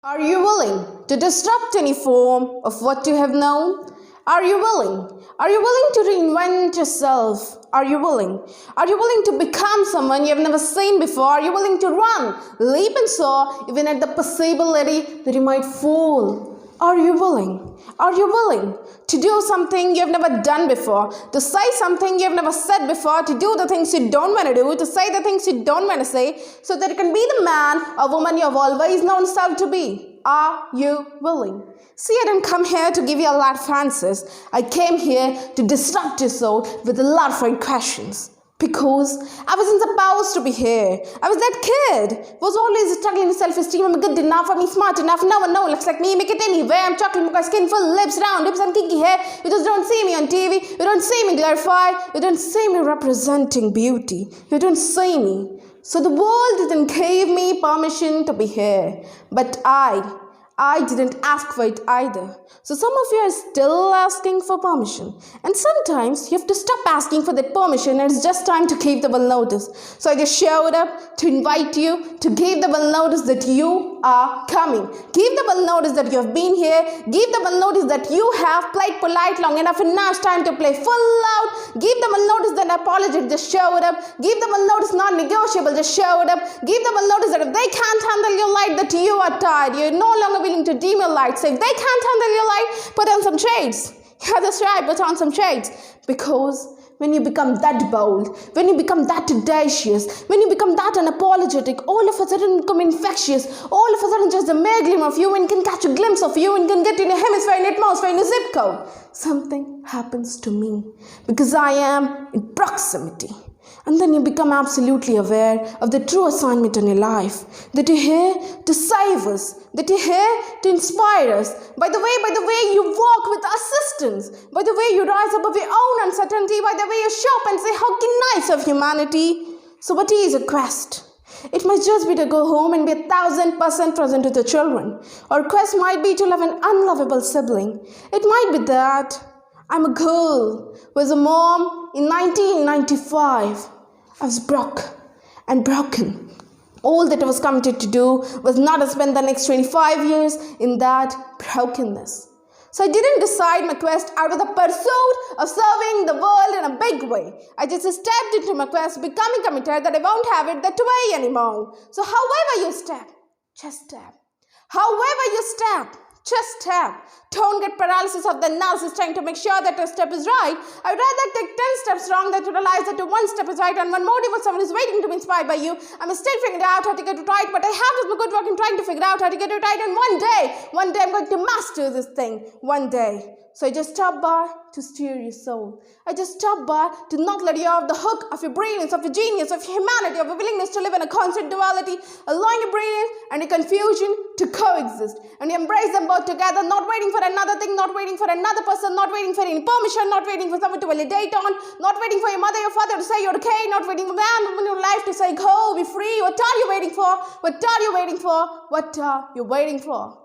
Are you willing to disrupt any form of what you have known? Are you willing? Are you willing to reinvent yourself? Are you willing? Are you willing to become someone you have never seen before? Are you willing to run, leap and soar even at the possibility that you might fall? Are you willing? Are you willing to do something you have never done before? To say something you have never said before? To do the things you don't want to do? To say the things you don't want to say? So that you can be the man or woman you have always known yourself to be? Are you willing? See, I didn't come here to give you a lot of answers. I came here to disrupt your soul with a lot of right questions. Because I wasn't supposed to be here. I was that kid. Was always struggling with self-esteem. I'm good enough. I'm smart enough. No one looks like me. Make it anywhere. I'm chocolate with my skin full, lips round, lips and kinky hair. You just don't see me on TV. You don't see me glorified. You don't see me representing beauty. You don't see me. So the world didn't give me permission to be here. But I didn't ask for it either. So some of you are still asking for permission. And sometimes you have to stop asking for that permission and it's just time to give the world notice. So I just showed up to invite you to give the world notice that you are coming. Give the world notice that you have been here. Give the world notice that you have played polite long enough and now it's time to play full out. Give the world notice that apologetic just showed up. Give the world notice non-negotiable just showed up. Give the world notice that if they can't handle your light that you are tired. You're no longer willing to dim your light. So if they can't handle your light, put on some shades. Yeah, that's right, put on some shades. Because when you become that bold, when you become that audacious, when you become that unapologetic, all of a sudden become infectious. All of a sudden just a mere glimmer of you and can catch a glimpse of you and can get in a hemisphere, in atmosphere, in a zip code. Something happens to me because I am in proximity. And then you become absolutely aware of the true assignment in your life. That you're here to save us. That you're here to inspire us. By the way you walk with assistance. By the way you rise above your own uncertainty. By the way you show up and say, how nice of humanity. So what is a quest? It might just be to go home and be 1000% present to the children. Or quest might be to love an unlovable sibling. It might be that I'm a girl who was a mom in 1995. I was broke and broken. All that I was committed to do was not to spend the next 25 years in that brokenness. So I didn't decide my quest out of the pursuit of serving the world in a big way. I just stepped into my quest, becoming committed that I won't have it that way anymore. So however you step, just step. However you step, just step. Don't get paralysis of the analysis trying to make sure that your step is right. I'd rather take 10 steps wrong than to realize that one step is right and one motive of someone is waiting to be inspired by you. I'm still figuring out how to get it right, but I have to do good work in trying to figure out how to get it right. And one day I'm going to master this thing. One day. So I just stop by to steer your soul. I just stop by to not let you off the hook of your brilliance, of your genius, of your humanity, of your willingness to live in a constant duality, allowing your brilliance and your confusion to coexist. And you embrace them both together, not waiting for another thing, not waiting for another person, not waiting for any permission, not waiting for someone to validate on, not waiting for your mother, your father to say you're okay, not waiting for man in your life to say go, be free. What are you waiting for? What are you waiting for? What are you waiting for?